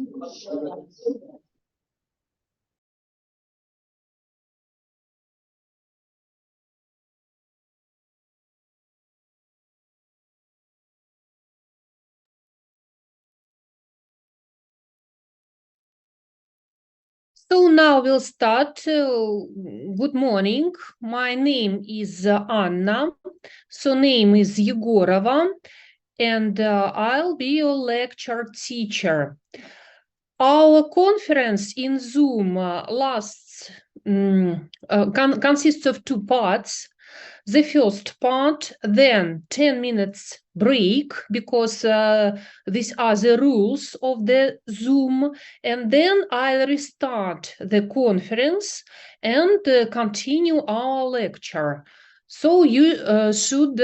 So now we'll start. Good morning. My name is Anna. So name is Yegorova, and I'll be your lecture teacher. Our conference in Zoom consists of two parts. The first part, then 10 minutes break, because these are the rules of the Zoom, and then I'll restart the conference and continue our lecture. So you should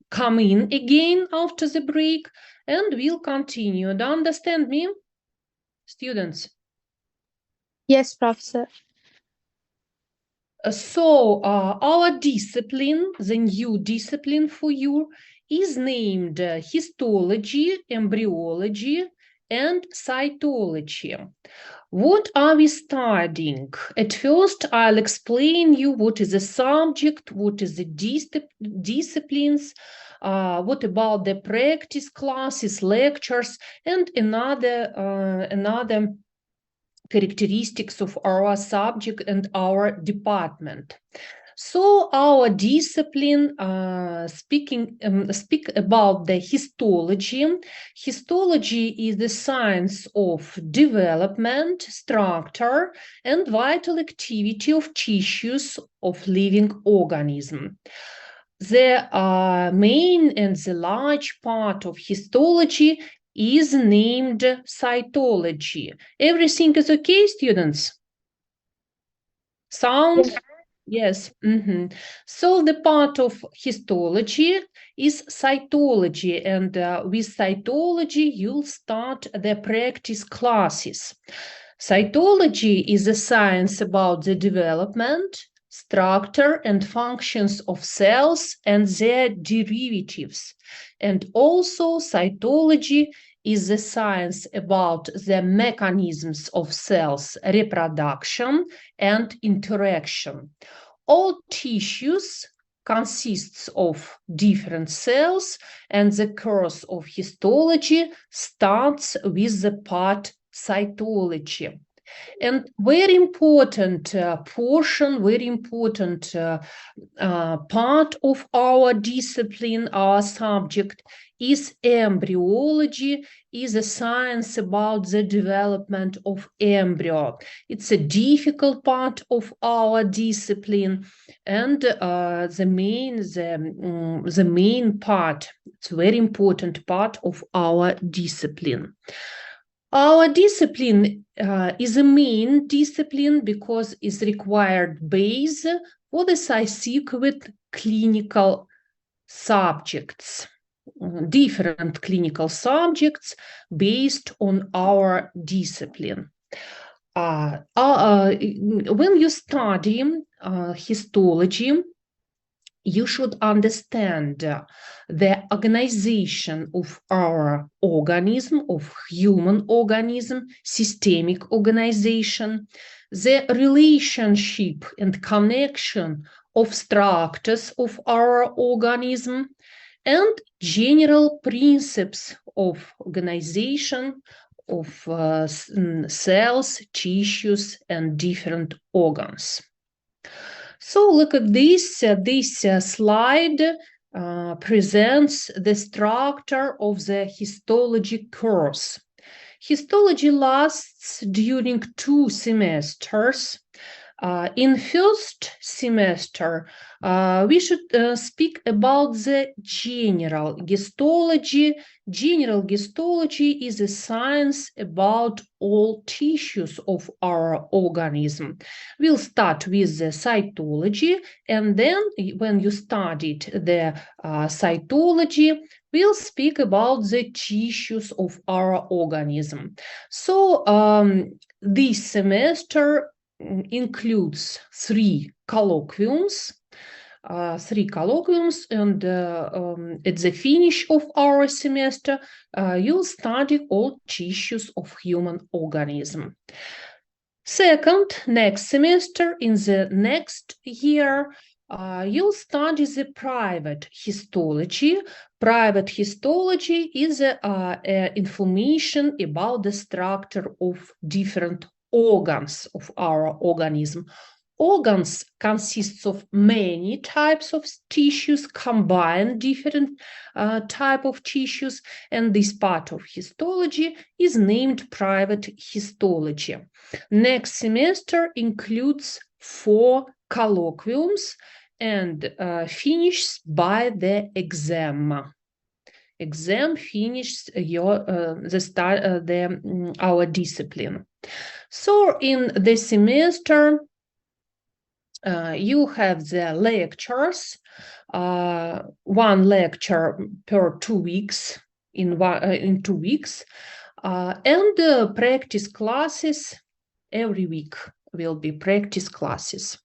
come in again after the break, and we'll continue. Do you understand me, students? Yes, Professor. So our discipline, the new discipline for you, is named histology, embryology, and cytology. What are we studying? At first, I'll explain you what is a subject, what is the disciplines, what about the practice classes, lectures, and another characteristics of our subject and our department. So our discipline speak about the histology. Histology is the science of development, structure, and vital activity of tissues of living organism. The main and the large part of histology is named cytology. Everything is okay, students? Sound? Yes. So the part of histology is cytology, and with cytology you'll start the practice classes. Cytology is a science about the development, structure, and functions of cells and their derivatives. And also cytology is the science about the mechanisms of cells reproduction and interaction. All tissues consists of different cells, and the course of histology starts with the part cytology. And very important portion, very important part of our discipline, our subject, is embryology, is a science about the development of embryo. It's a difficult part of our discipline, and the main part, it's a very important part of our discipline. Our discipline is a main discipline because it's required base for the subsequent clinical subjects, different clinical subjects based on our discipline. When you study histology, you should understand the organization of our organism, of human organism, systemic organization, the relationship and connection of structures of our organism, and general principles of organization of cells, tissues, and different organs. So look at this. This slide presents the structure of the histology course. Histology lasts during 2 semesters. In first semester, we should speak about the general histology. General histology is a science about all tissues of our organism. We'll start with the cytology, and then when you studied the cytology, we'll speak about the tissues of our organism. So this semester includes 3 colloquiums. 3 colloquiums, and at the finish of our semester, you'll study all tissues of human organism. Second, next semester, in the next year, you'll study the private histology. Private histology is information about the structure of different organs of our organism. Organs consists of many types of tissues, combine different type of tissues, and this part of histology is named private histology. Next semester includes 4 colloquiums and finishes by the exam. Exam finishes our discipline. So in the semester, you have the lectures, 1 lecture per 2 weeks, in 2 weeks, and practice classes every week will be practice classes.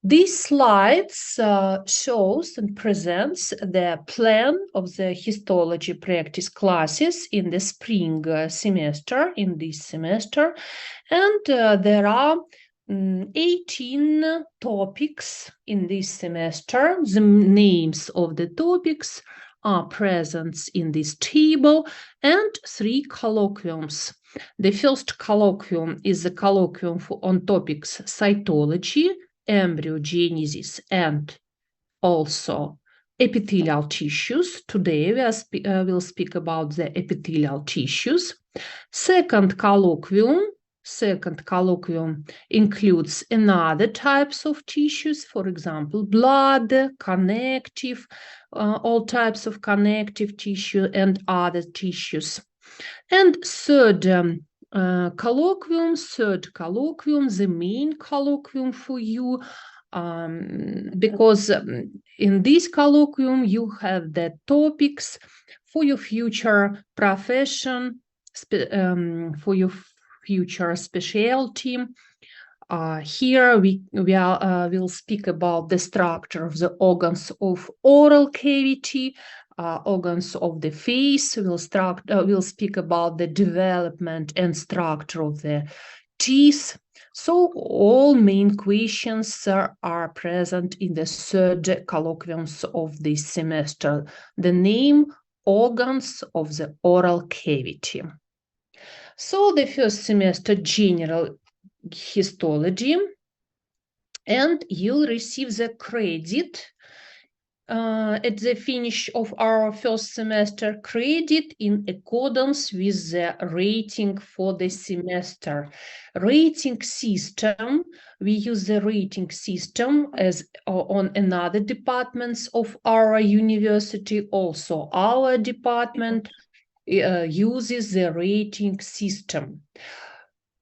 These slides shows and presents the plan of the histology practice classes in the spring semester, in this semester, and there are 18 topics in this semester. The names of the topics are present in this table, and 3 colloquiums. The first colloquium is the colloquium on topics cytology, embryogenesis, and also epithelial tissues. Today we'll speak about the epithelial tissues. Second colloquium includes another types of tissues, for example, blood, connective, all types of connective tissue and other tissues. And third colloquium, the main colloquium for you, because in this colloquium you have the topics for your future profession, for your future specialty. Here we'll speak about the structure of the organs of oral cavity, organs of the face. We'll speak about the development and structure of the teeth. So all main questions are present in the 3rd colloquiums of this semester. The name, organs of the oral cavity. So the first semester, general histology, and you'll receive the credit at the finish of our first semester, credit in accordance with the rating for the semester. Rating system, we use the rating system as on another departments of our university. Also, our department uses the rating system.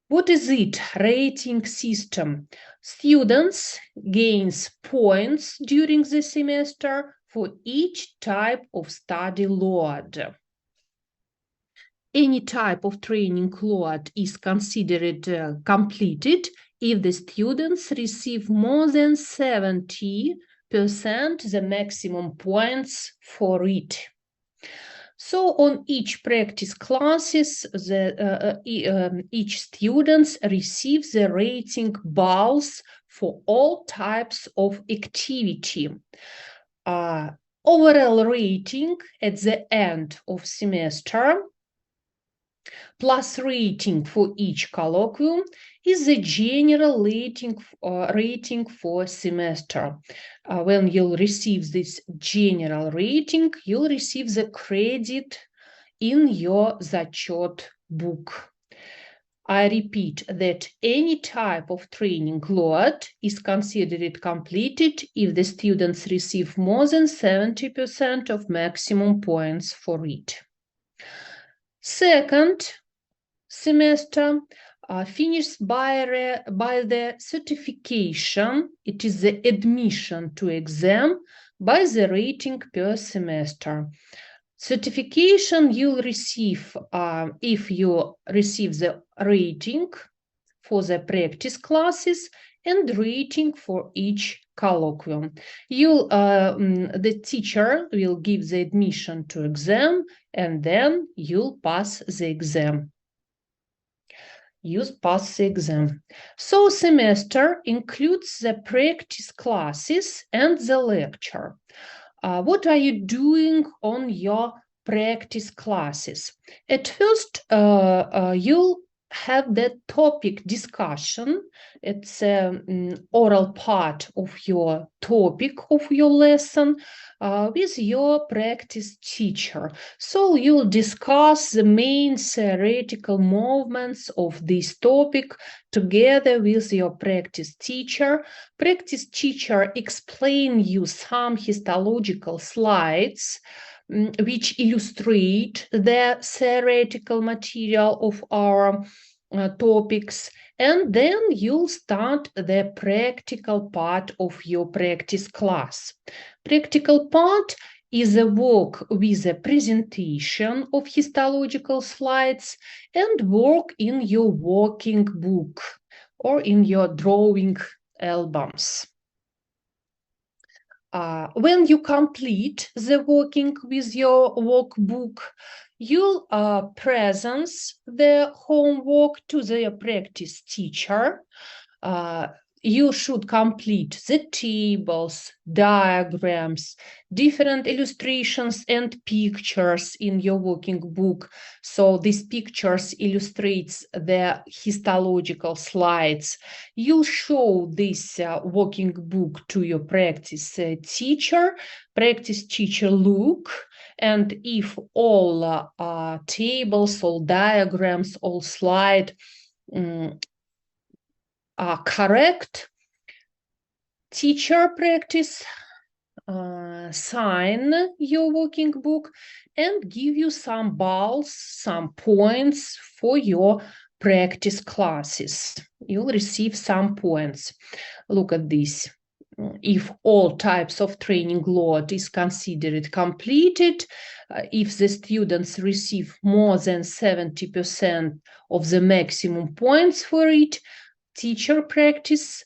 What is it? Rating system. Students gains points during the semester for each type of study load. Any type of training load is considered completed if the students receive more than 70% the maximum points for it. So on each practice classes, each student receives the rating balls for all types of activity. Overall rating at the end of semester, plus rating for each colloquium, is the general rating for semester. When you'll receive this general rating, you'll receive the credit in your зачет book. I repeat that any type of training load is considered completed if the students receive more than 70% of maximum points for it. Second semester finished by the certification. It is the admission to exam by the rating per semester. Certification you'll receive if you receive the rating for the practice classes and rating for each colloquium. The teacher will give the admission to exam, and then you'll pass the exam. You pass the exam. So semester includes the practice classes and the lecture. What are you doing on your practice classes? At first, you'll have the topic discussion. It's an oral part of your topic of your lesson with your practice teacher. So you'll discuss the main theoretical movements of this topic together with your practice teacher. Practice teacher explain you some histological slides which illustrate the theoretical material of our topics, and then you'll start the practical part of your practice class. Practical part is a work with a presentation of histological slides and work in your working book or in your drawing albums. When you complete the working with your workbook, you'll present the homework to the practice teacher. You should complete the tables, diagrams, different illustrations and pictures in your working book. So these pictures illustrates the histological slides. You show this working book to your practice teacher. Practice teacher look, and if all tables, all diagrams, all slide are correct, teacher practice sign your working book and give you some balls, some points for your practice classes. You'll receive some points. Look at this. If all types of training load is considered completed, if the students receive more than 70% of the maximum points for it, teacher practice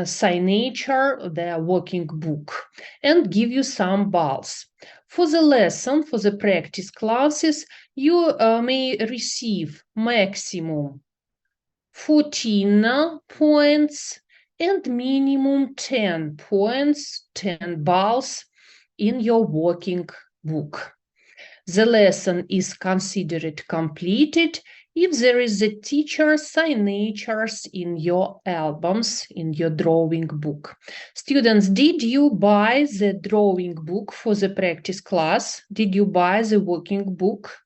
signature their working book and give you some balls. For the lesson, for the practice classes, you may receive maximum 14 points and minimum 10 points, 10 balls in your working book. The lesson is considered completed if there is a teacher signatures in your albums, in your drawing book. Students, did you buy the drawing book for the practice class? Did you buy the working book?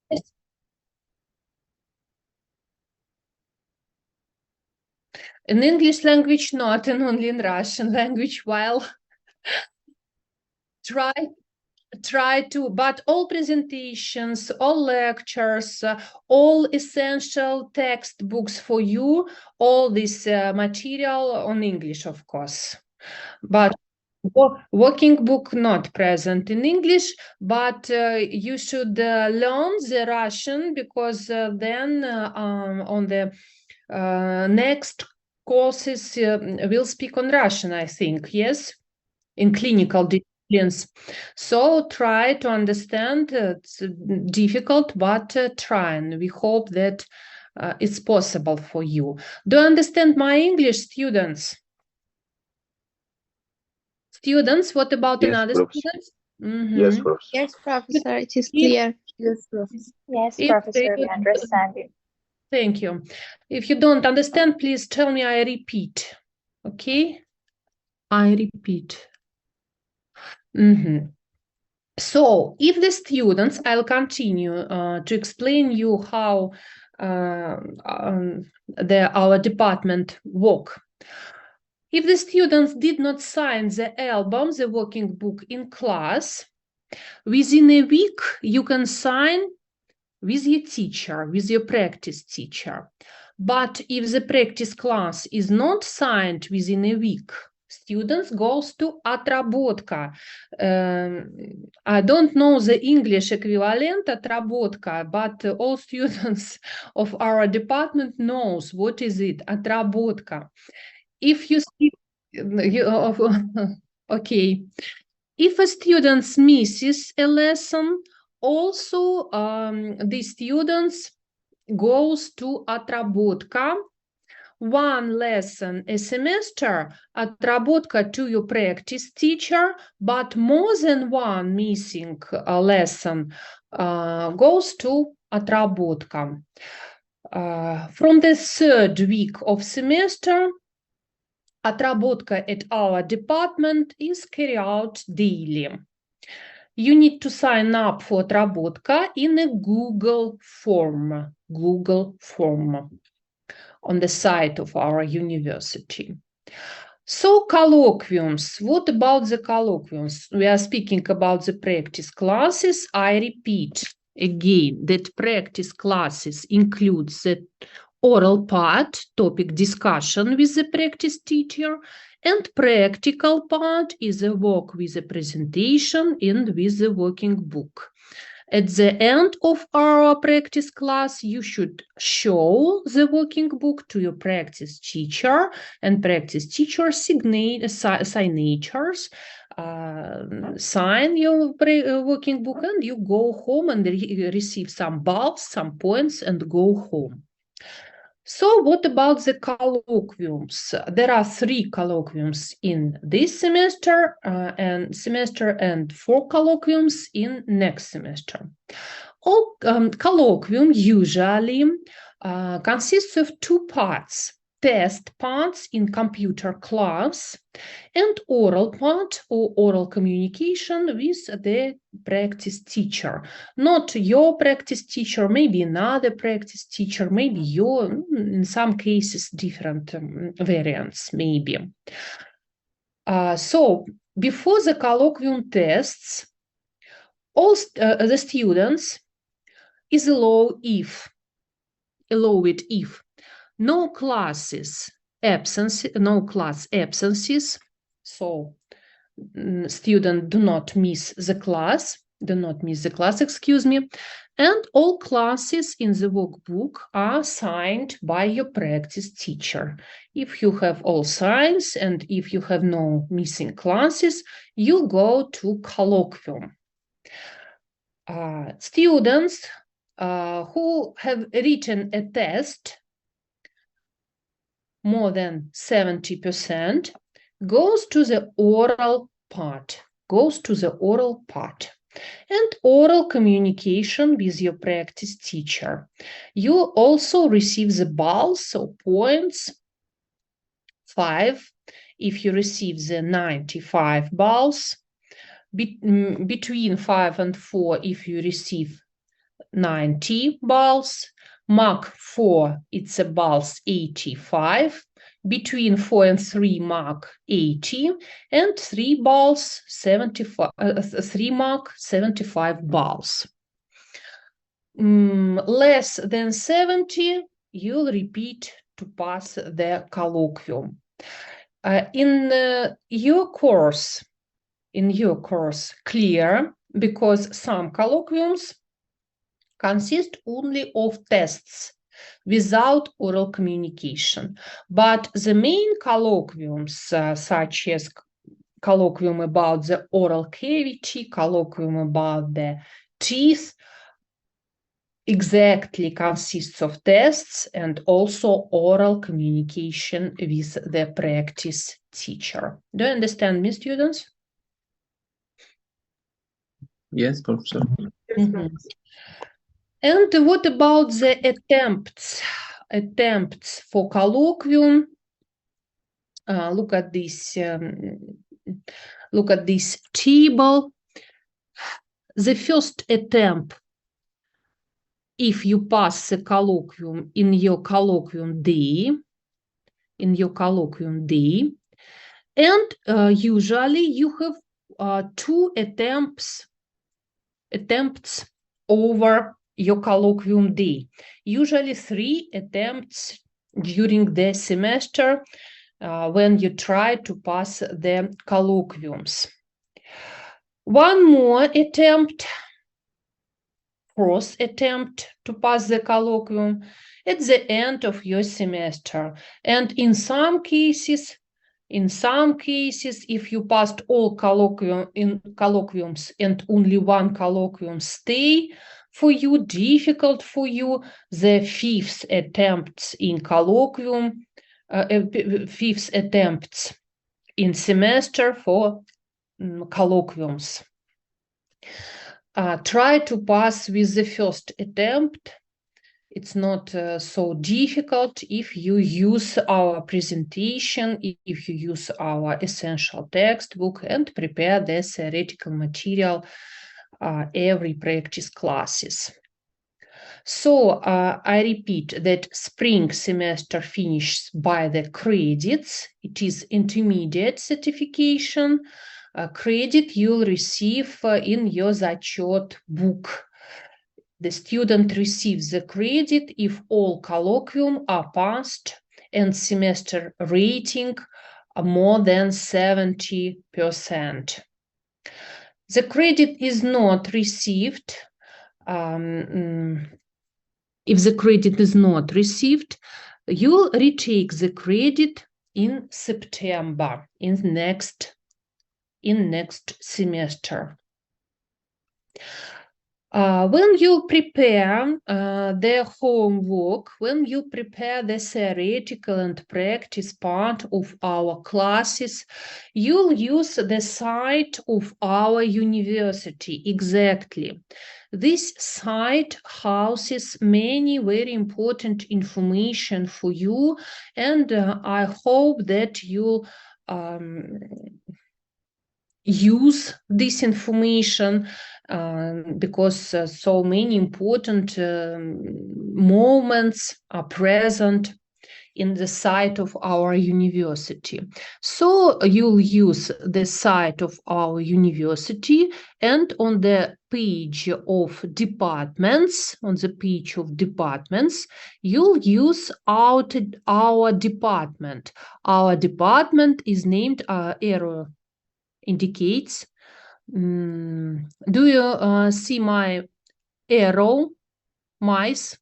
Yes. In English language, not, and only in Russian language, while try to, but all presentations, all lectures, all essential textbooks for you, all this material on English, of course. But working book not present in English, but you should learn the Russian, because then on the next courses we'll speak on Russian, I think, yes, in clinical disciplines. So try to understand. It's difficult, but try, and we hope that it's possible for you. Do you understand my English, students? Students, what about Yes, another Professor. students? Yes, Professor. Yes, Professor, it is clear. Yes, Professor. Yes, If Professor, we you- understand you. Thank you. If you don't understand, please tell me. I repeat. Okay? I repeat. So if the students, I'll continue to explain you how our department work. If the students did not sign the album, the working book in class, within a week you can sign with your teacher, with your practice teacher. But if the practice class is not signed within a week, students goes to отработка. I don't know the English equivalent отработка, but all students of our department knows what is it, отработка. If you see, okay, if a student misses a lesson, also the students goes to отработка. One lesson a semester, отработка to your practice teacher, but more than one missing lesson goes to отработка. From the third week of semester, отработка at our department is carried out daily. You need to sign up for отработка in a Google form on the site of our university. So colloquiums, what about the colloquiums? We are speaking about the practice classes. I repeat again that practice classes include the oral part, topic discussion with the practice teacher, and practical part is a work with a presentation and with the working book. At the end of our practice class, you should show the working book to your practice teacher, and practice teacher signatures, sign your working book, and you go home and receive some balls, some points, and go home. So what about the colloquiums? There are 3 colloquiums in this semester and 4 colloquiums in next semester. All colloquium usually consists of 2 parts. Test parts in computer class and oral part or oral communication with the practice teacher. Not your practice teacher, maybe another practice teacher, maybe your, in some cases, different variants, maybe. So before the colloquium tests, all the students is allowed if no class absences, so students do not miss the class, and all classes in the workbook are signed by your practice teacher. If you have all signs and if you have no missing classes, you go to colloquium. Students who have written a test more than 70% goes to the oral part, and oral communication with your practice teacher. You also receive the balls, so points, 5 if you receive the 95 balls, between 5 and 4 if you receive 90 balls, Mark 4, it's a balls 85, between 4 and 3 mark 80, and 3 balls 75, 3 mark 75 balls. Less than 70, you'll repeat to pass the colloquium. In your course, clear, because some colloquiums consist only of tests without oral communication. But the main colloquiums, such as colloquium about the oral cavity, colloquium about the teeth, exactly consists of tests and also oral communication with the practice teacher. Do you understand me, students? Yes, Professor. Mm-hmm. And what about the attempts for colloquium? Look at this table. The first attempt, if you pass the colloquium in your colloquium day, and usually you have 2 attempts over your colloquium day. Usually 3 attempts during the semester when you try to pass the colloquiums. One more attempt, fourth attempt to pass the colloquium at the end of your semester. And in some cases, if you passed all colloquiums and only one colloquium stay for you, difficult for you, the fifth attempts in colloquium, fifth attempts in semester for colloquiums. Try to pass with the first attempt. It's not so difficult if you use our presentation, if you use our essential textbook and prepare the theoretical material every practice classes. So I repeat that spring semester finishes by the credits. It is intermediate certification. Credit you'll receive in your зачет book. The student receives the credit if all colloquium are passed and semester rating more than 70%. The credit is not received. If the credit is not received, you'll retake the credit in September, in next semester. When you prepare the homework, when you prepare the theoretical and practice part of our classes, you'll use the site of our university exactly. This site houses many very important information for you, and I hope that you use this information because so many important moments are present in the site of our university. So you'll use the site of our university, and on the page of departments, you'll use our department. Our department is named, arrow indicates. Do you see my arrow, mice?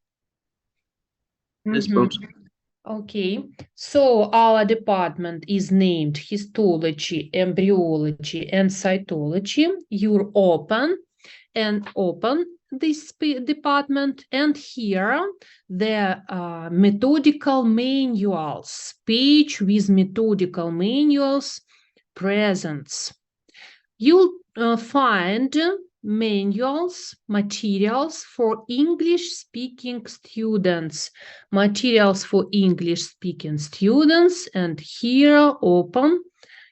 Yes, Professor. Okay, so our department is named Histology, Embryology, and Cytology. You open this department, and here the methodical manuals, page with methodical manuals presents. You'll find manuals, materials for English-speaking students, and here open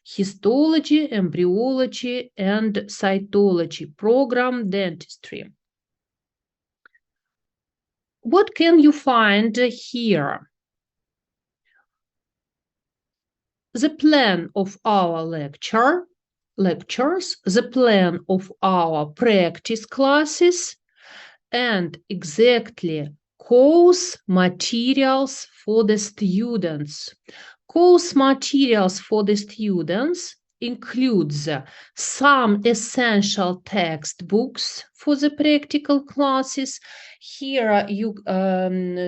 Histology, Embryology, and Cytology program dentistry. What can you find here? The plan of our lectures, the plan of our practice classes, and exactly course materials for the students. Course materials for the students includes some essential textbooks for the practical classes. Here you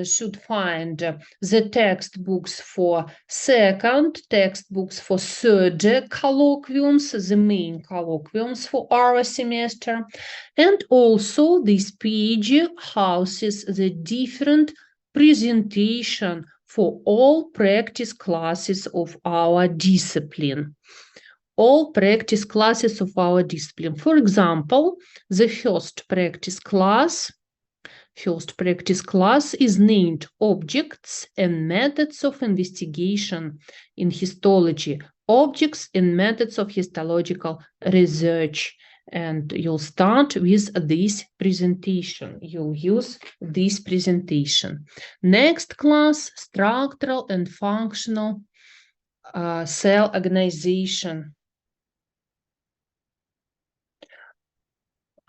should find the textbooks for second, textbooks for third colloquiums, the main colloquiums for our semester. And also this page houses the different presentation for all practice classes of our discipline. All practice classes of our discipline. For example, the first practice class is named Objects and Methods of Investigation in Histology, Objects and Methods of Histological Research. And you'll start with this presentation. You'll use this presentation. Next class, Structural and Functional Cell Organization.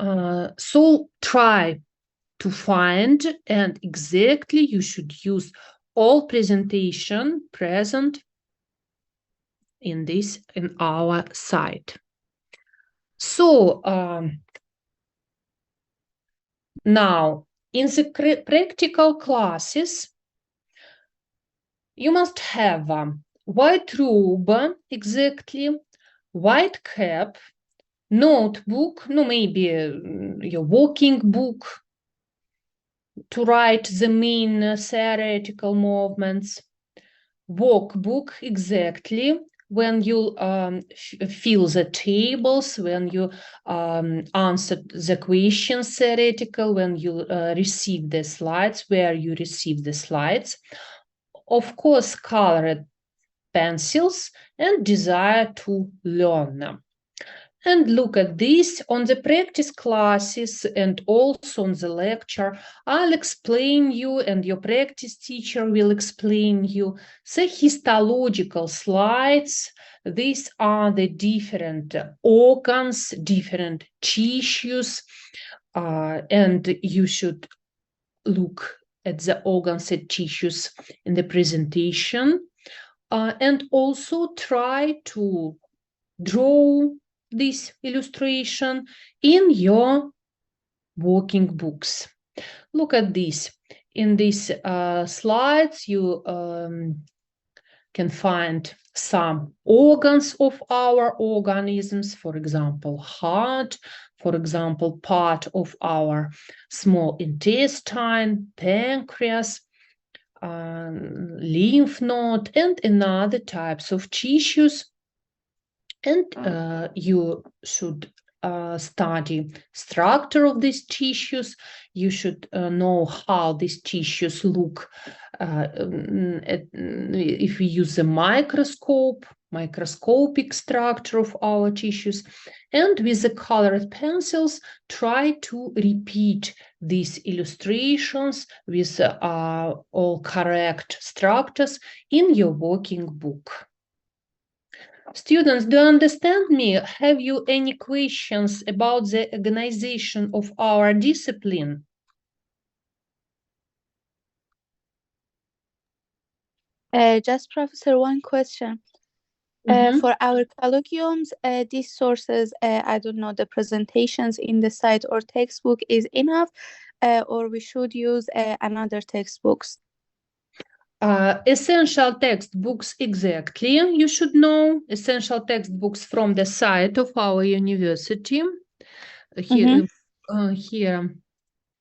So try to find, and exactly you should use all presentation present in our site. So now in the practical classes, you must have a white robe, exactly, white cap, notebook, no, maybe your working book to write the main theoretical movements, workbook, exactly, when you fill the tables, when you answer the questions theoretical, when you receive the slides, where you receive the slides. Of course, colored pencils and desire to learn. And look at this on the practice classes and also on the lecture. I'll explain you, and your practice teacher will explain you the histological slides. These are the different organs, different tissues, and you should look at the organs and tissues in the presentation, and also try to draw this illustration in your working books. Look at this. In these slides, you can find some organs of our organisms, for example, heart, for example, part of our small intestine, pancreas, lymph node, and another types of tissues. And you should study structure of these tissues. You should know how these tissues look if we use a microscopic structure of our tissues. And with the colored pencils, try to repeat these illustrations with all correct structures in your working book. Students, do you understand me? Have you any questions about the organization of our discipline? Just, Professor, one question. For our colloquiums, these sources, I don't know, the presentations in the site or textbook is enough, or we should use another textbooks? Essential textbooks, exactly. You should know essential textbooks from the site of our university. Here,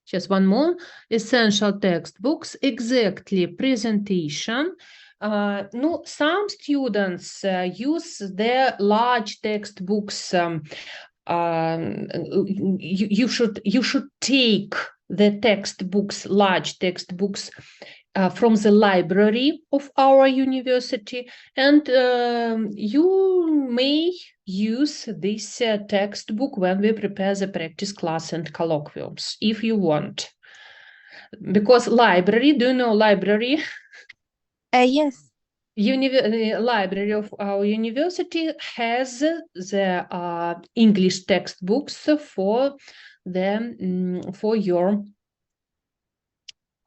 just one more. Essential textbooks, exactly, presentation. No, some students use their large textbooks. You should take the textbooks, large textbooks, from the library of our university, and you may use this textbook when we prepare the practice class and colloquiums, if you want. Because library, do you know library? Yes. The library of our university has the English textbooks for your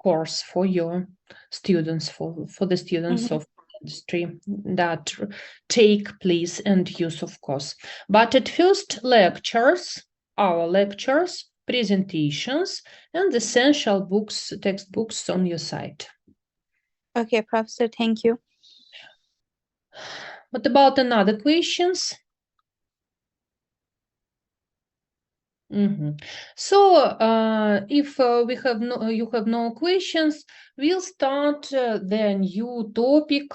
course, for your students, for the students of industry that take place and use, of course. But at first, lectures, our lectures, presentations, and essential books, textbooks on your site. Okay, Professor, thank you. What about another questions? So if you have no questions, we'll start the new topic.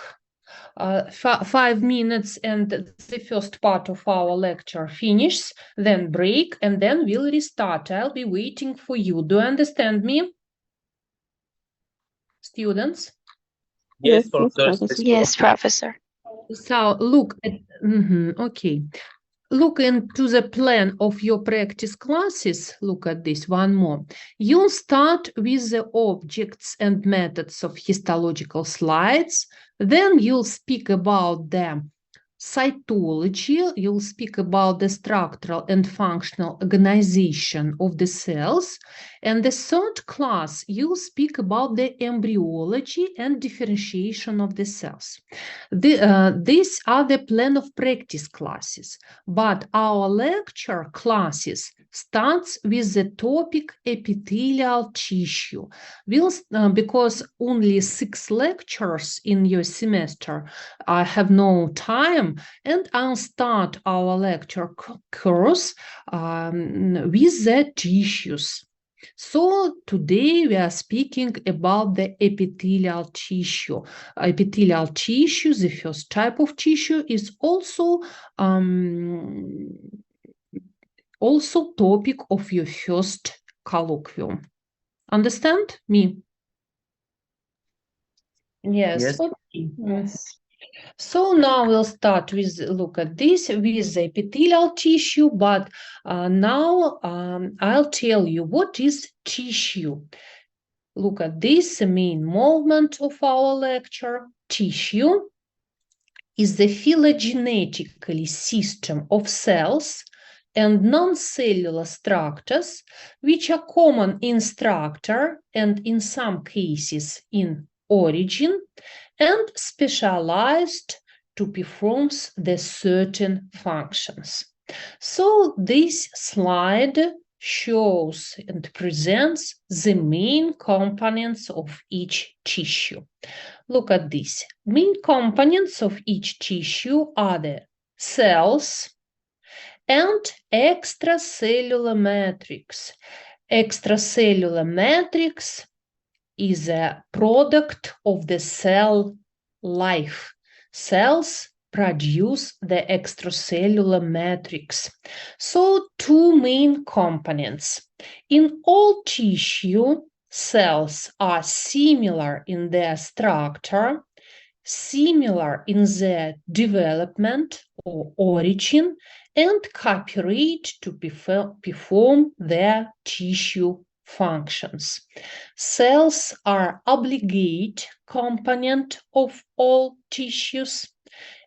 5 minutes and the first part of our lecture finishes, then break, and then we'll restart. I'll be waiting for you. Do you understand me, students? Yes, Professor. Yes, Professor. So look at okay. Look into the plan of your practice classes. Look at this one more. You'll start with the objects and methods of histological slides. Then you'll speak about the cytology. You'll speak about the structural and functional organization of the cells. And the third class, you'll speak about the embryology and differentiation of the cells. These are the plan of practice classes, but our lecture classes starts with the topic epithelial tissue. Because only 6 lectures in your semester, I have no time, and I'll start our lecture course with the tissues. So today we are speaking about the epithelial tissue. Epithelial tissue, the first type of tissue, is also topic of your first colloquium. Understand me? Yes. Yes. Okay. Yes. So now we'll start with, look at this, with the epithelial tissue, but now I'll tell you what is tissue. Look at this, the main movement of our lecture. Tissue is the phylogenetically system of cells and non-cellular structures, which are common in structure and in some cases in origin, and specialized to perform the certain functions. So this slide shows and presents the main components of each tissue. Look at this. Main components of each tissue are the cells and extracellular matrix. Extracellular matrix is a product of the cell life. Cells produce the extracellular matrix. So 2 main components. In all tissue, cells are similar in their structure, similar in their development or origin, and cooperate to perform their tissue functions. Cells are obligate component of all tissues.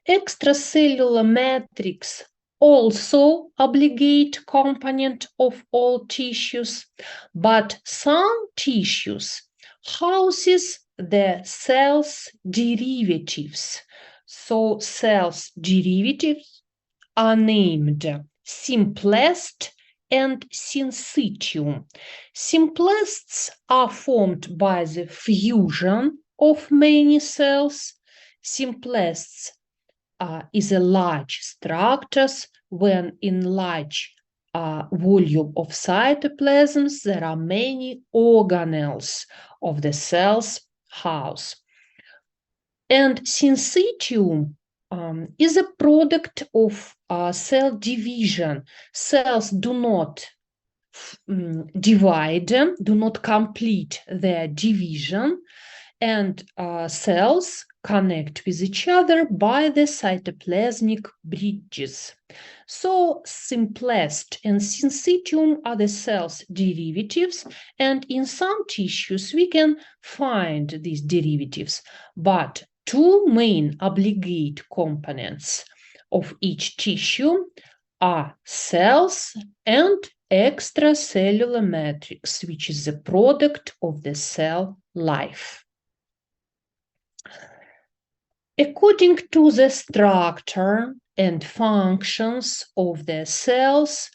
Extracellular matrix also obligate component of all tissues, but some tissues houses the cells derivatives. So cells derivatives are named simplest and syncytium. Simplasts are formed by the fusion of many cells. Simplasts is a large structures when in large volume of cytoplasms there are many organelles of the cells house. And syncytium is a product of cell division. Cells do not divide, do not complete their division, and cells connect with each other by the cytoplasmic bridges. So simplest and syncytium are the cells' derivatives, and in some tissues we can find these derivatives, but 2 main obligate components of each tissue are cells and extracellular matrix, which is the product of the cell life. According to the structure and functions of the cells,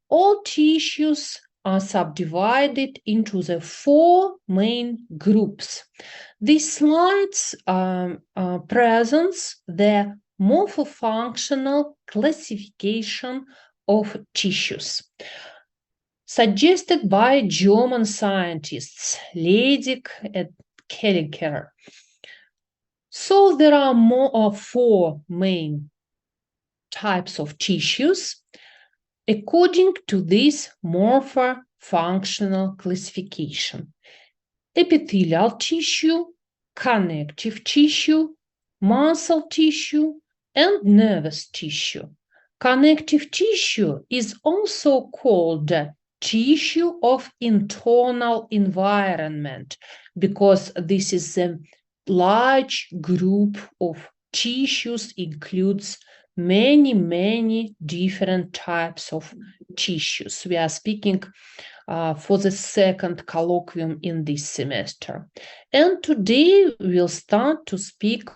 all tissues are subdivided into the 4 main groups. These slides presents the morphofunctional classification of tissues, suggested by German scientists Ledig and Kelliker. So there are 4 main types of tissues according to this morphofunctional classification: epithelial tissue, connective tissue, muscle tissue, and nervous tissue. Connective tissue is also called tissue of internal environment because this is a large group of tissues, includes many different types of tissues. We are speaking for the second colloquium in this semester. And today we'll start to speak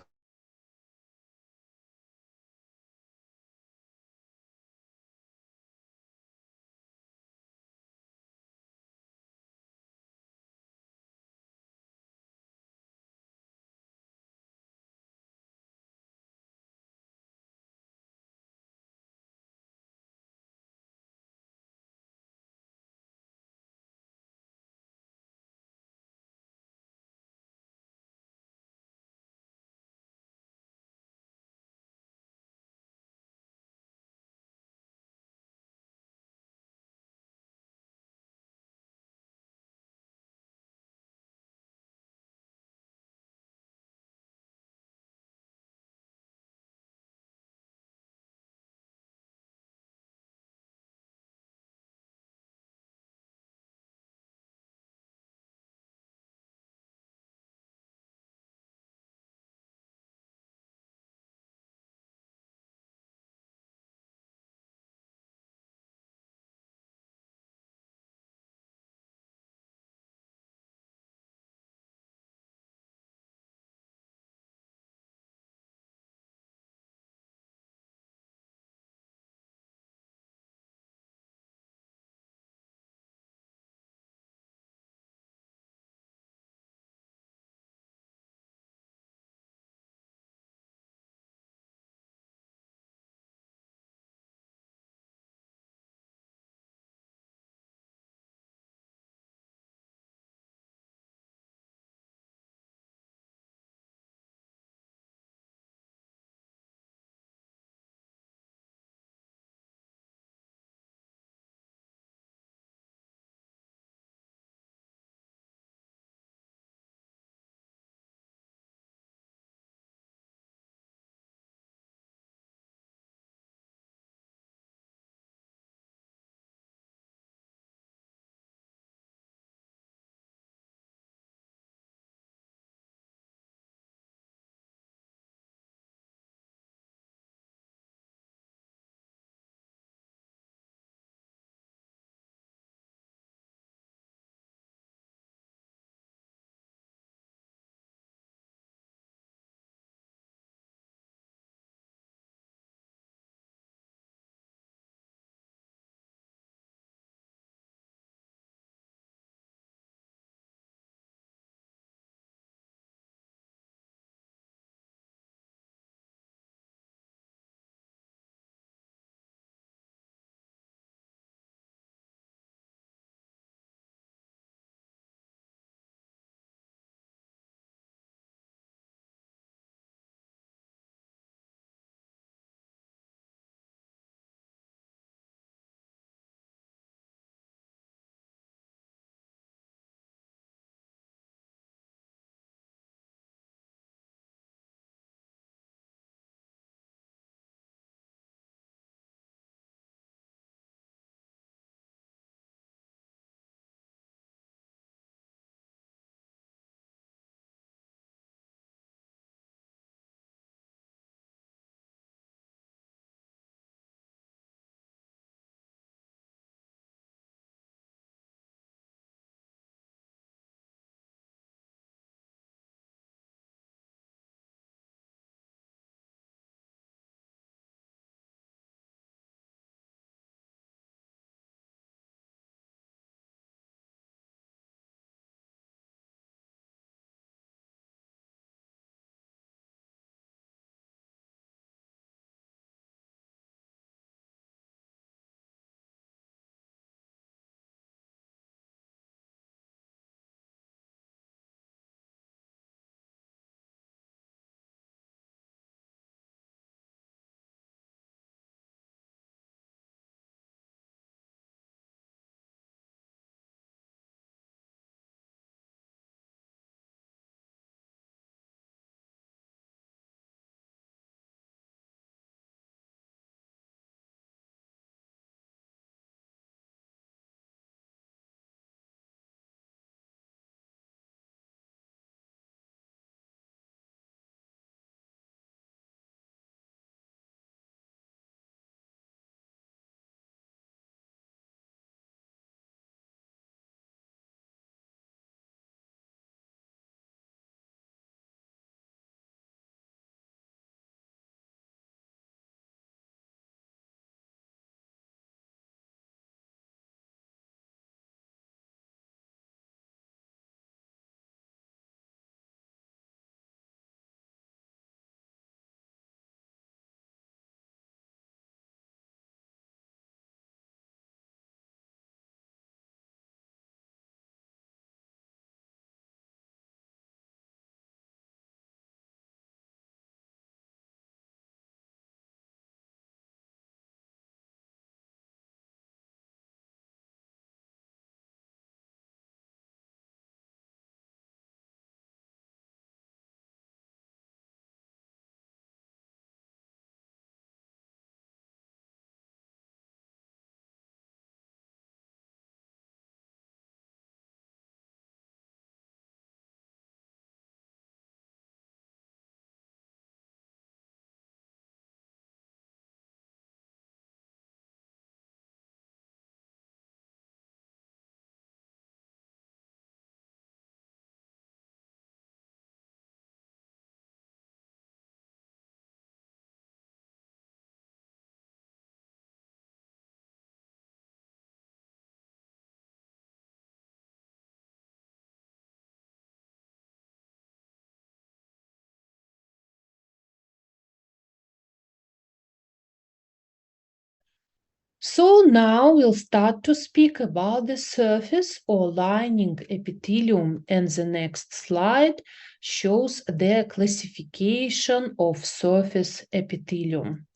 So now we'll start to speak about the surface or lining epithelium, and the next slide shows the classification of surface epithelium.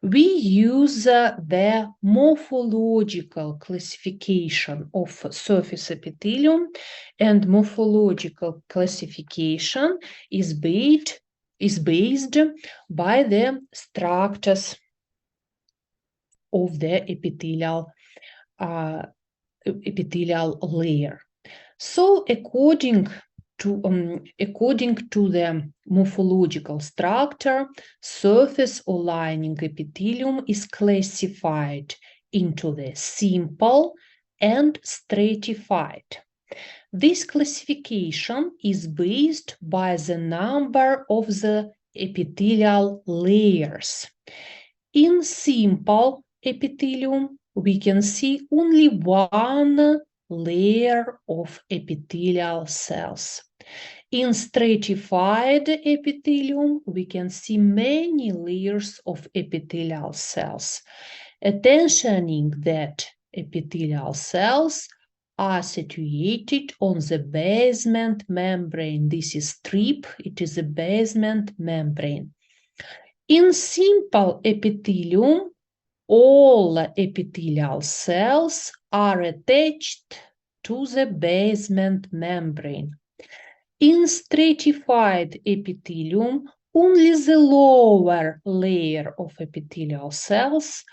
We use the morphological classification of surface epithelium, and morphological classification is based by the structures of the epithelial layer. So according to the morphological structure, surface or lining epithelium is classified into the simple and stratified. This classification is based by the number of the epithelial layers. In simple epithelium, we can see only one layer of epithelial cells. In stratified epithelium, we can see many layers of epithelial cells, attentioning that epithelial cells are situated on the basement membrane. This is strip, it is a basement membrane. In simple epithelium, all epithelial cells are attached to the basement membrane. In stratified epithelium, only the lower layer of epithelial cells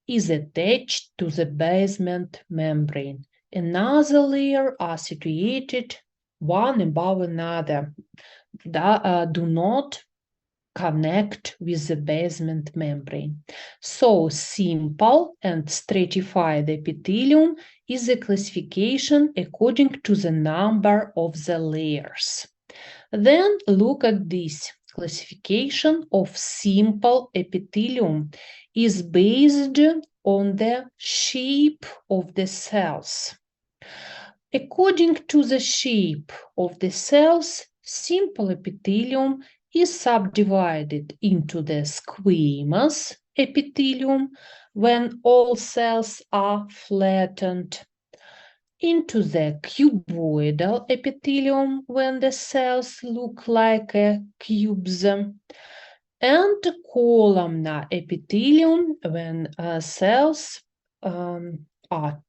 is attached to the basement membrane. Another layer are situated one above another, that do not connect with the basement membrane. So simple and stratified epithelium is a classification according to the number of the layers. Then look at this. Classification of simple epithelium is based on the shape of the cells. According to the shape of the cells, simple epithelium is subdivided into the squamous epithelium when all cells are flattened, into the cuboidal epithelium when the cells look like cubes, and columnar epithelium when all cells are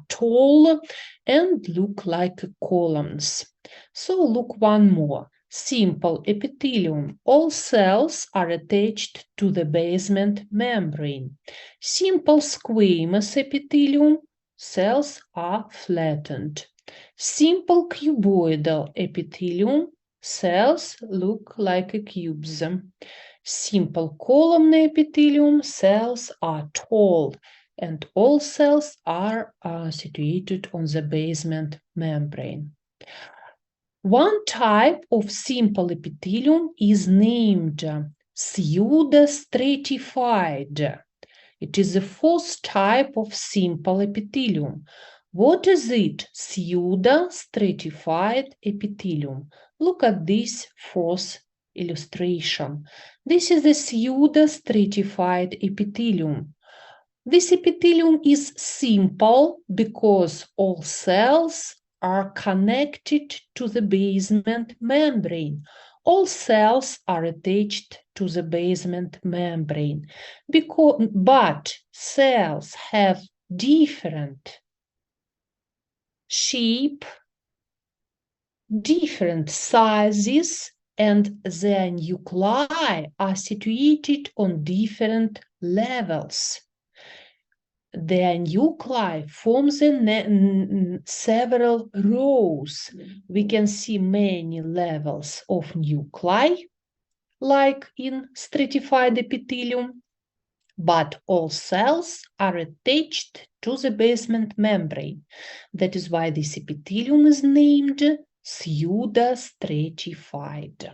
tall and look like columns. So look one more. Simple epithelium. All cells are attached to the basement membrane. Simple squamous epithelium. Cells are flattened. Simple cuboidal epithelium. Cells look like cubes. Simple columnar epithelium. Cells are tall, and all cells are situated on the basement membrane. One type of simple epithelium is named pseudostratified. It is the fourth type of simple epithelium. What is it? Pseudostratified epithelium. Look at this fourth illustration. This is the pseudostratified epithelium. This epithelium is simple because all cells are connected to the basement membrane. All cells are attached to the basement membrane, but cells have different shape, different sizes, and their nuclei are situated on different levels. Their nuclei form several rows. We can see many levels of nuclei, like in stratified epithelium, but all cells are attached to the basement membrane. That is why this epithelium is named pseudostratified.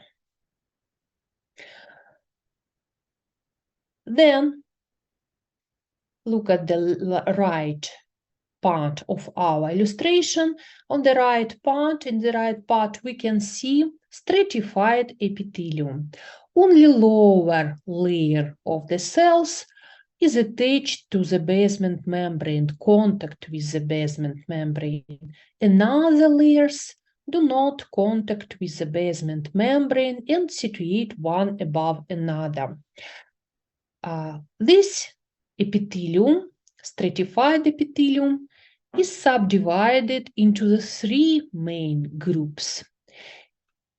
Then look at the right part of our illustration. On the right part, in the right part, we can see stratified epithelium. Only lower layer of the cells is attached to the basement membrane, contact with the basement membrane, and other layers do not contact with the basement membrane and situate one above another. This epithelium, stratified epithelium, is subdivided into the three main groups.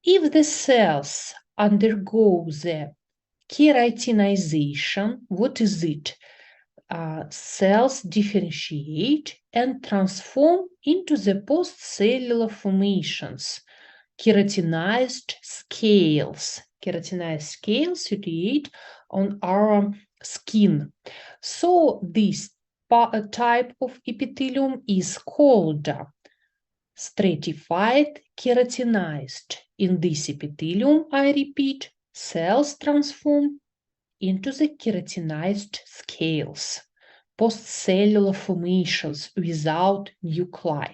If the cells undergo the keratinization, what is it? Cells differentiate and transform into the postcellular formations, keratinized scales. Keratinized scales situate on our skin. So this type of epithelium is called stratified keratinized. In this epithelium, I repeat, cells transform into the keratinized scales, postcellular formations without nuclei.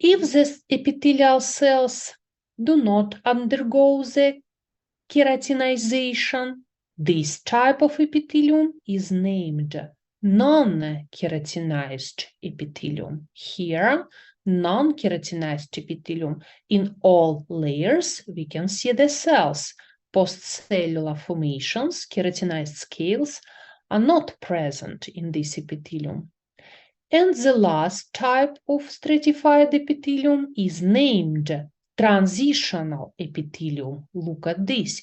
If the epithelial cells do not undergo the keratinization, this type of epithelium is named non-keratinized epithelium. Here, non-keratinized epithelium. In all layers, we can see the cells. Postcellular formations, keratinized scales, are not present in this epithelium. And the last type of stratified epithelium is named transitional epithelium. Look at this.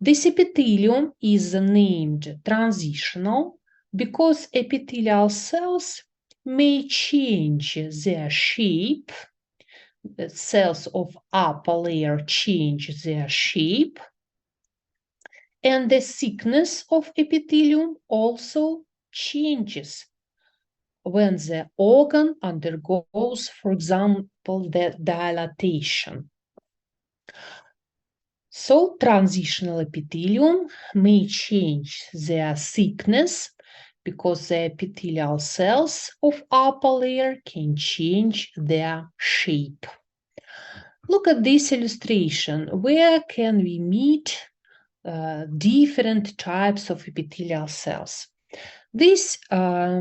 This epithelium is named transitional because epithelial cells may change their shape. The cells of upper layer change their shape, and the thickness of epithelium also changes when the organ undergoes, for example, the dilatation. So transitional epithelium may change their thickness because the epithelial cells of upper layer can change their shape. Look at this illustration. Where can we meet different types of epithelial cells? This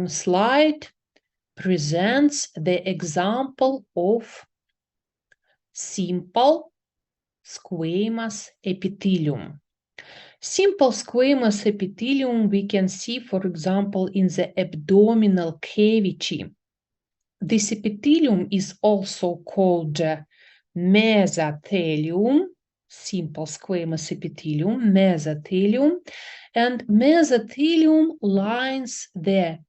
slide presents the example of simple squamous epithelium. Simple squamous epithelium we can see, for example, in the abdominal cavity. This epithelium is also called mesothelium, simple squamous epithelium, mesothelium, and mesothelium lines the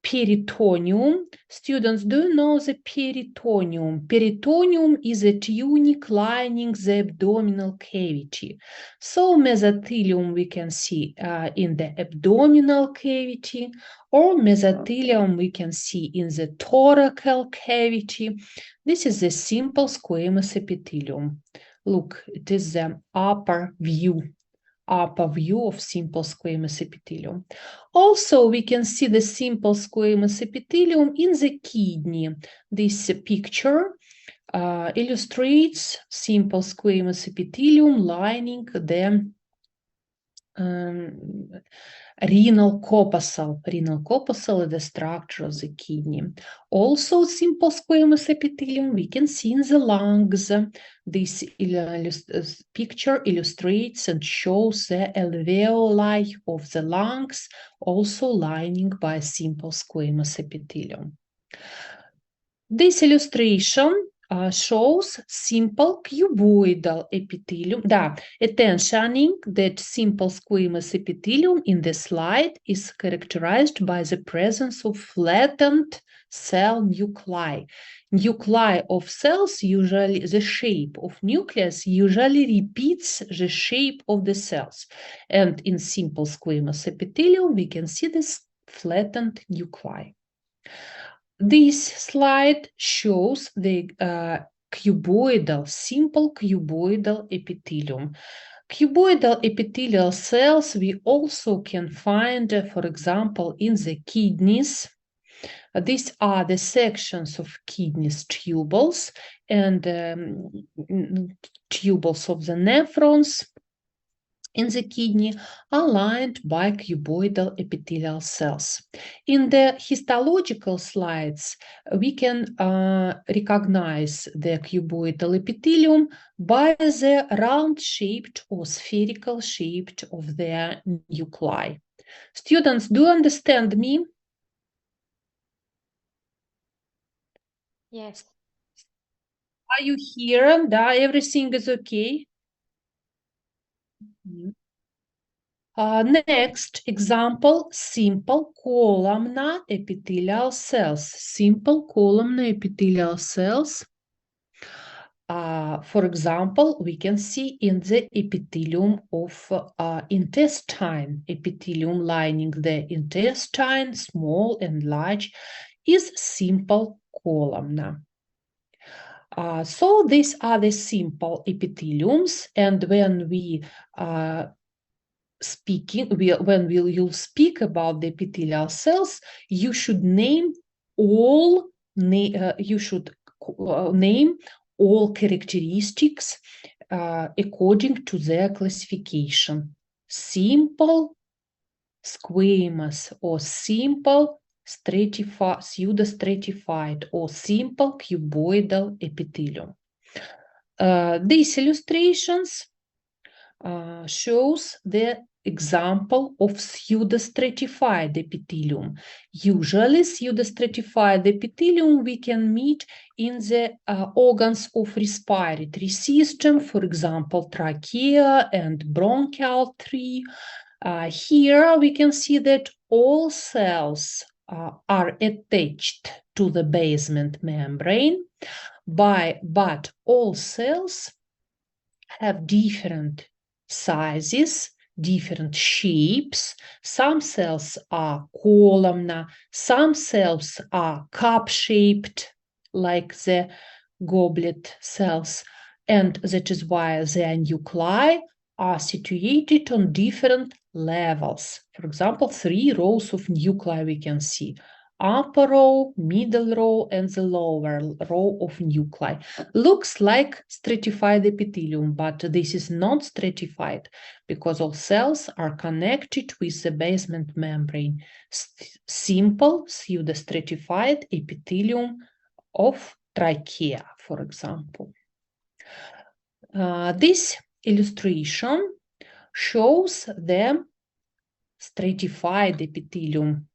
peritoneum. Students, do you know the peritoneum? Peritoneum is a tunic lining the abdominal cavity. So mesothelium we can see in the abdominal cavity, or mesothelium we can see in the thoracal cavity. This is a simple squamous epithelium. Look, it is the upper view of simple squamous epithelium. Also, we can see the simple squamous epithelium in the kidney. This picture illustrates simple squamous epithelium lining the renal corpuscle. Renal corpuscle is the structure of the kidney. Also, simple squamous epithelium we can see in the lungs. This picture illustrates and shows the alveoli of the lungs, also lining by simple squamous epithelium. This illustration shows simple cuboidal epithelium. Attentioning that simple squamous epithelium in the slide is characterized by the presence of flattened cell nuclei. Nuclei of cells, usually the shape of nucleus, usually repeats the shape of the cells. And in simple squamous epithelium, we can see this flattened nuclei. This slide shows the simple cuboidal epithelium. Cuboidal epithelial cells we also can find, for example, in the kidneys. These are the sections of kidneys tubules and tubules of the nephrons. in the kidney are lined by cuboidal epithelial cells. In the histological slides, we can recognize the cuboidal epithelium by the round-shaped or spherical shaped of their nuclei. Students, do you understand me? Yes. Are you here? Da, everything is okay? Next example, simple columnar epithelial cells. Simple columnar epithelial cells. For example, we can see in the epithelium of intestine. Epithelium lining the intestine, small and large, is simple columnar. So these are the simple epitheliums, and when we when you'll speak about the epithelial cells, you should name all name all characteristics according to their classification. Simple, squamous, or simple pseudostratified, or simple cuboidal epithelium. These illustrations shows the example of pseudostratified epithelium. Usually, pseudostratified epithelium we can meet in the organs of respiratory system, for example, trachea and bronchial tree. Here we can see that all cells are attached to the basement membrane, but all cells have different sizes, different shapes. Some cells are columnar, some cells are cup-shaped, like the goblet cells, and that is why their nuclei are situated on different levels. For example, 3 rows of nuclei we can see. Upper row, middle row, and the lower row of nuclei. Looks like stratified epithelium, but this is not stratified because all cells are connected with the basement membrane. Simple pseudostratified epithelium of trachea, for example. This illustration shows the stratified epithelium.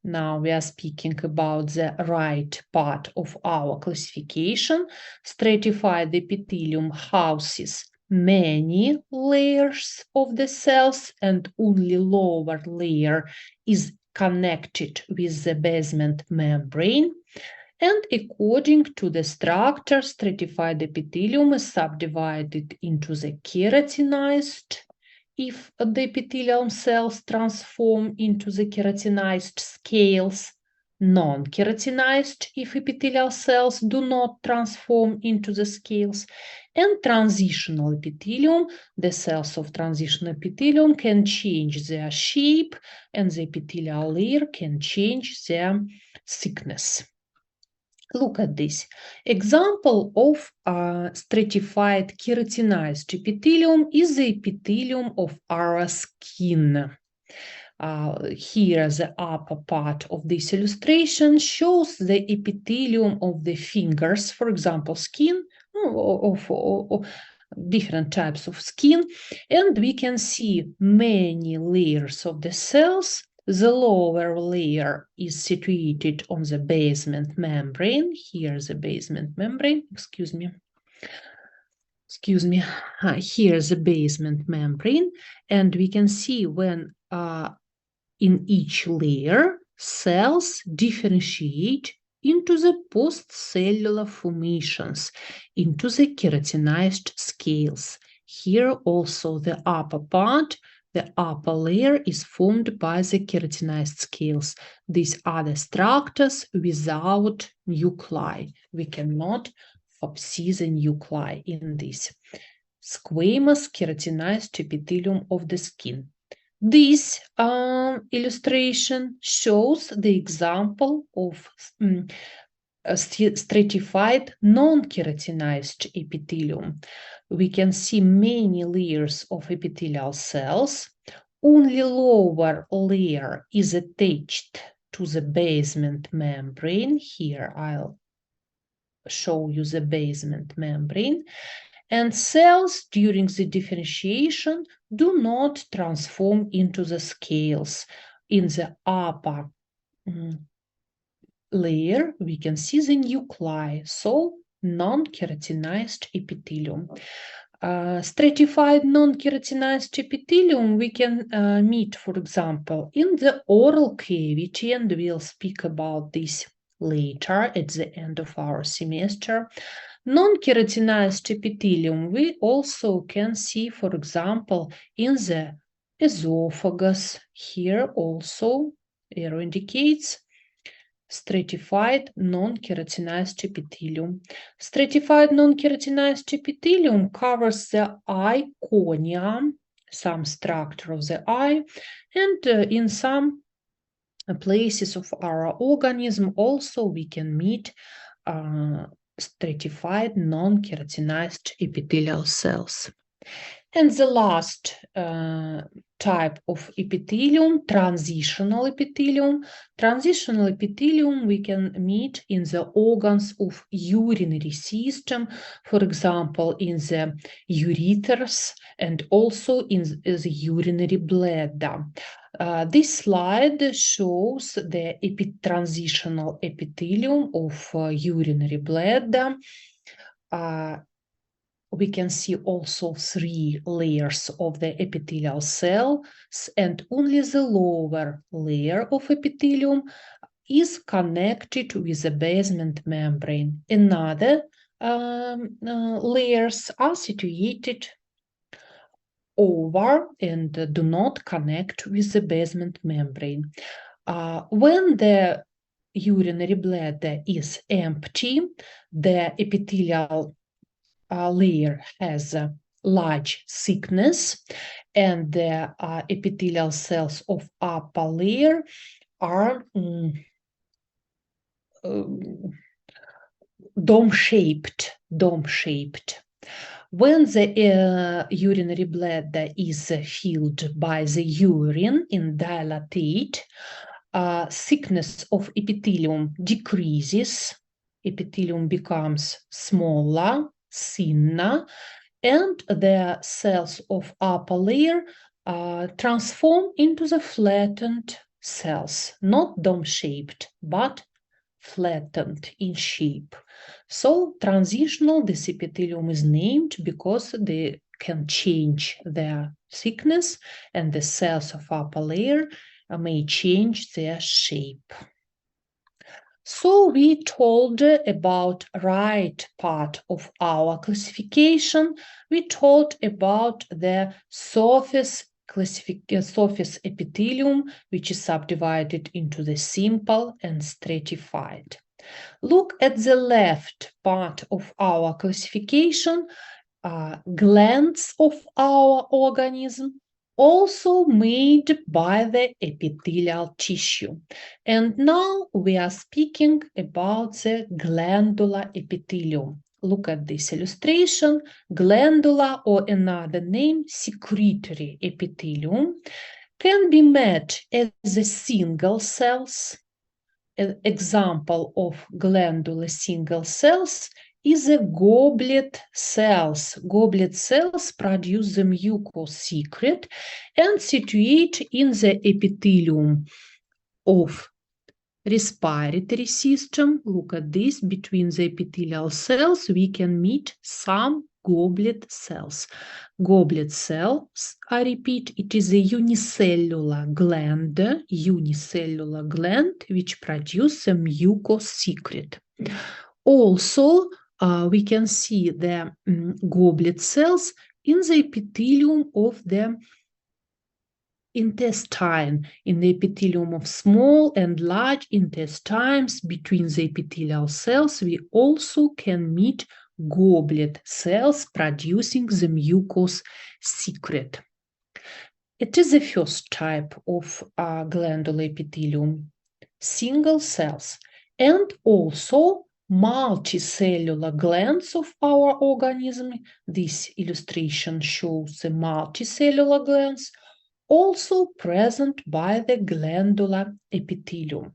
Now we are speaking about the right part of our classification. Stratified epithelium houses many layers of the cells, and only lower layer is connected with the basement membrane. And according to the structure, stratified epithelium is subdivided into the keratinized, if the epithelial cells transform into the keratinized scales, non-keratinized if epithelial cells do not transform into the scales, and transitional epithelium. The cells of transitional epithelium can change their shape, and the epithelial layer can change their thickness. Look at this. Example of stratified keratinized epithelium is the epithelium of our skin. Here, the upper part of this illustration shows the epithelium of the fingers, for example, skin of different types of skin, and we can see many layers of the cells. The lower layer is situated on the basement membrane. Here's the basement membrane, excuse me. Here's the basement membrane, and we can see when in each layer, cells differentiate into the postcellular formations, into the keratinized scales. Here also the upper part, the upper layer is formed by the keratinized scales. These are the structures without nuclei. We cannot see the nuclei in this. Squamous keratinized epithelium of the skin. This illustration shows the example of stratified non-keratinized epithelium. We can see many layers of epithelial cells. Only lower layer is attached to the basement membrane. Here I'll show you the basement membrane. And cells during the differentiation do not transform into the scales. In the upper layer, we can see the nuclei, so non-keratinized epithelium. Stratified non-keratinized epithelium we can meet, for example, in the oral cavity, and we'll speak about this later at the end of our semester. Non-keratinized epithelium we also can see, for example, in the esophagus. Here also arrow indicates stratified non-keratinized epithelium. Stratified non-keratinized epithelium covers the eye cornea, some structure of the eye, and in some places of our organism also we can meet stratified non-keratinized epithelial cells. And the last type of epithelium, transitional epithelium. Transitional epithelium we can meet in the organs of urinary system, for example, in the ureters and also in the urinary bladder. This slide shows the transitional epithelium of urinary bladder. We can see also 3 layers of the epithelial cells, and only the lower layer of epithelium is connected with the basement membrane. Another layers are situated over and do not connect with the basement membrane. When the urinary bladder is empty, the epithelial layer has a large thickness, and the epithelial cells of upper layer are dome-shaped. When the urinary bladder is filled by the urine and dilatate, thickness of epithelium decreases, epithelium becomes smaller, thinner, and the cells of upper layer transform into the flattened cells, not dome-shaped, but flattened in shape. So transitional, this epithelium is named because they can change their thickness, and the cells of upper layer may change their shape. So we told about right part of our classification. We told about the surface epithelium, which is subdivided into the simple and stratified. Look at the left part of our classification, glands of our organism, also made by the epithelial tissue. And now we are speaking about the glandular epithelium. Look at this illustration. Glandular, or another name, secretory epithelium, can be met as a single cells. An example of glandular single cells is a goblet cells. Goblet cells produce the mucous secret and situate in the epithelium of respiratory system. Look at this. Between the epithelial cells, we can meet some goblet cells. Goblet cells, I repeat, it is a unicellular gland which produces a mucous secret. Also, we can see the goblet cells in the epithelium of the intestine, in the epithelium of small and large intestines. Between the epithelial cells, we also can meet goblet cells producing the mucous secret. It is the first type of glandular epithelium, single cells, and also multicellular glands of our organism, this illustration shows the multicellular glands, also present by the glandular epithelium.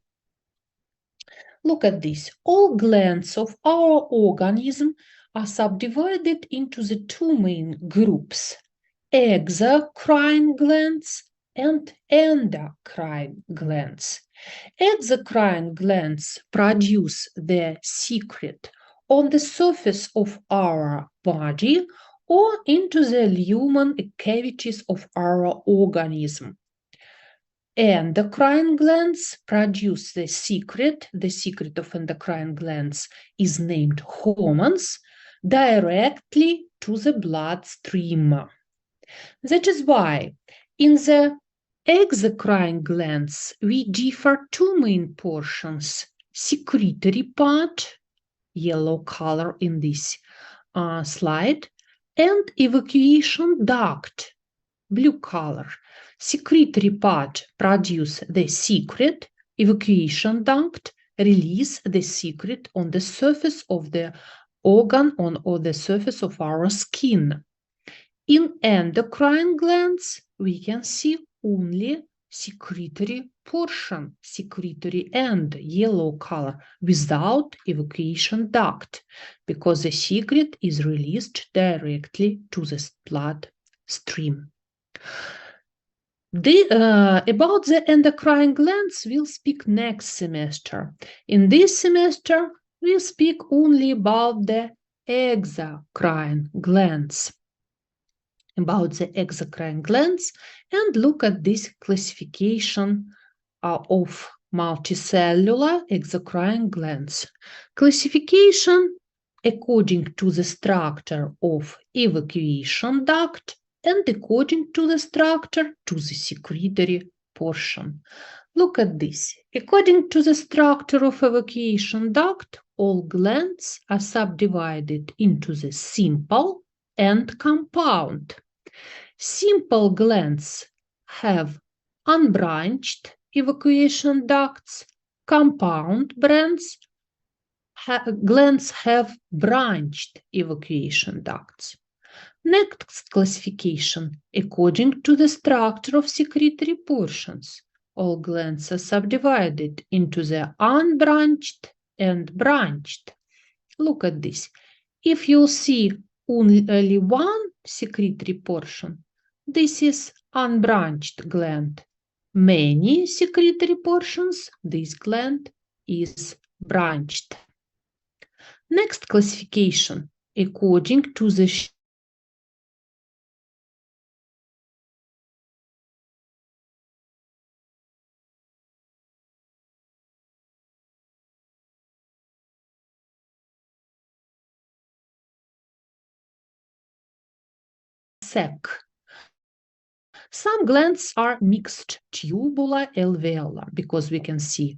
Look at this. All glands of our organism are subdivided into the two main groups, exocrine glands and endocrine glands. Exocrine glands produce their secret on the surface of our body or into the lumen cavities of our organism. Endocrine glands produce the secret of endocrine glands is named hormones, directly to the bloodstream. That is why in the exocrine glands we differ two main portions, secretory part, yellow color in this slide, and evacuation duct, blue color. Secretory part produce the secret, evacuation duct release the secret on the surface of the organ or the surface of our skin. In endocrine glands, we can see only secretory portion, secretory end, yellow color, without evacuation duct, because the secret is released directly to the bloodstream. About the endocrine glands, we'll speak next semester. In this semester, we'll speak only about the exocrine glands. About the exocrine glands, and look at this classification of multicellular exocrine glands. Classification according to the structure of evacuation duct and according to the structure to the secretory portion. Look at this. According to the structure of evacuation duct, all glands are subdivided into the simple and compound. Simple glands have unbranched evacuation ducts. Compound glands have branched evacuation ducts. Next classification, according to the structure of secretory portions, all glands are subdivided into the unbranched and branched. Look at this. If you see only one secretory portion, this is unbranched gland. Many secretory portions, this gland is branched. Next classification, according to the Some glands are mixed tubular alveolar because we can see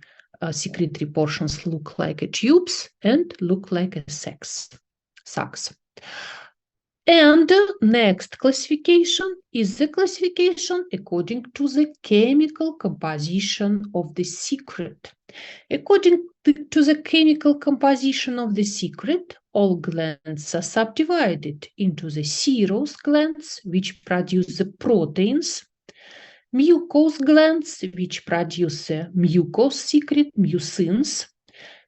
secretory portions look like tubes and look like sacs. And next classification is the classification according to the chemical composition of the secret. According to the chemical composition of the secret, all glands are subdivided into the serous glands, which produce the proteins, mucous glands, which produce the mucous secret, mucins,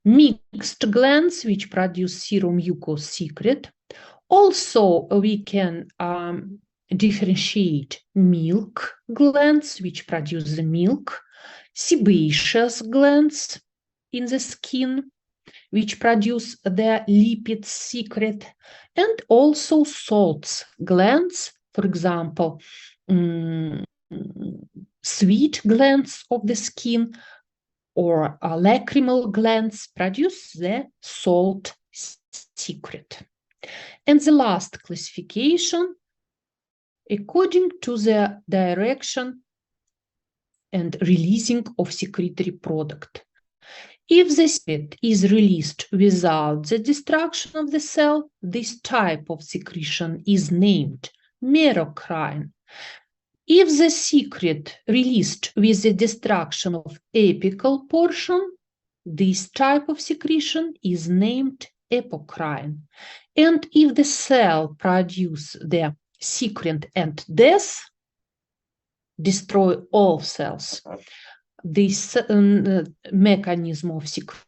mixed glands, which produce seromucous secret. Also, we can differentiate milk glands, which produce the milk, sebaceous glands in the skin, which produce the lipid secret, and also salts glands, for example, sweet glands of the skin or lacrimal glands produce the salt secret. And the last classification, according to the direction and releasing of secretory product. If the secret is released without the destruction of the cell, this type of secretion is named merocrine. If the secret released with the destruction of apical portion, This type of secretion is named apocrine. And if the cell produces the secret and death, destroy all cells, this mechanism of secretion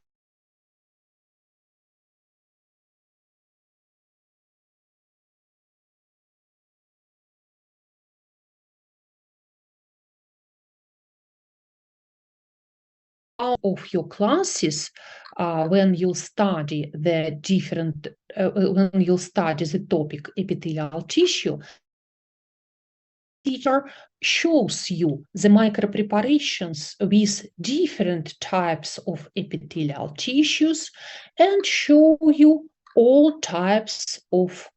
of your classes when you study the different when you study the topic epithelial tissue, teacher shows you the micro preparations with different types of epithelial tissues and show you all types of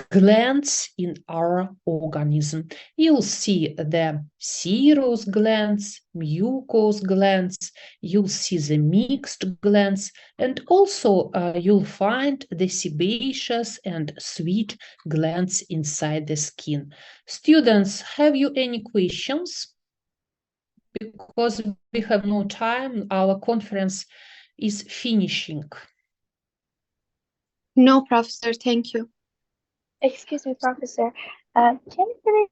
glands in our organism. You'll see the serous glands, mucous glands, you'll see the mixed glands, and also you'll find the sebaceous and sweet glands inside the skin. Students, have you any questions? Because we have no time, our conference is finishing. No, Professor, thank you. Excuse me, Professor. Can you